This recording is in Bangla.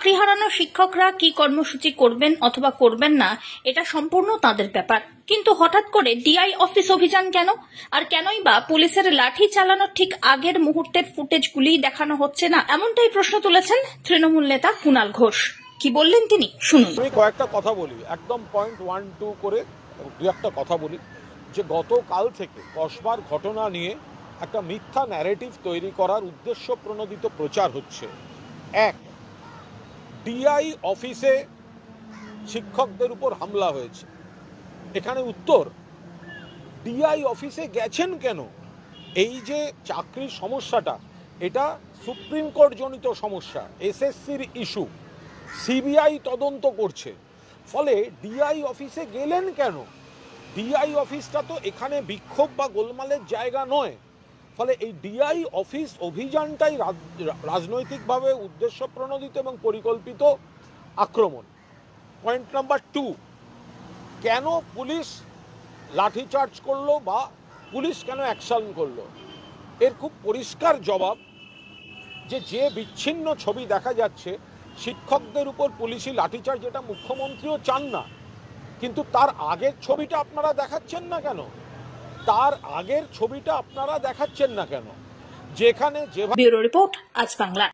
চাকরি হারানো শিক্ষকরা কি কর্মসূচি করবেন অথবা করবেন না এটা সম্পূর্ণ তাদের ব্যাপার, কিন্তু হঠাৎ করে ডিআই অফিস অভিযান কেন? আর কেনই বা পুলিশের লাঠি চালানোর ঠিক আগের মুহূর্তের ফুটেজগুলি দেখানো হচ্ছে না? এমনটাই প্রশ্ন তুলেছেন তৃণমূল নেতা কুণাল ঘোষ। কি বললেন তিনি, শুনুন। আমি কয়েকটা কথা বলি, একদম পয়েন্ট 1-2 করে দু একটা কথা বলি। যে গতকাল থেকে কসবার ঘটনা নিয়ে একটা মিথ্যা ন্যারেটিভ তৈরি করার উদ্দেশ্য প্রণোদিত প্রচার হচ্ছে। এক, ডিআই অফিসে শিক্ষকদের উপর হামলা হয়েছে। এখানে উত্তর, ডিআই অফিসে গেছেন কেন? এই যে চাকরির সমস্যাটা, এটা সুপ্রিম কোর্ট জনিত সমস্যা, এসএসসির ইস্যু, সিবিআই তদন্ত করছে। ফলে ডিআই অফিসে গেলেন কেন? ডিআই অফিসটা তো এখানে বিক্ষোভ বা গোলমালের জায়গা নয়। ফলে এই ডিআই অফিস অভিযানটাই রাজনৈতিকভাবে উদ্দেশ্য প্রণোদিত এবং পরিকল্পিত আক্রমণ। পয়েন্ট নাম্বার 2, কেন পুলিশ লাঠিচার্জ করলো বা পুলিশ কেন অ্যাকশন করলো? এর খুব পরিষ্কার জবাব, যে বিচ্ছিন্ন ছবি দেখা যাচ্ছে শিক্ষকদের উপর পুলিশি লাঠিচার্জ, এটা মুখ্যমন্ত্রীও চান না। কিন্তু তার আগের ছবিটা আপনারা দেখাচ্ছেন না কেন? যেখানে ব্যুরো রিপোর্ট, আজ বাংলা।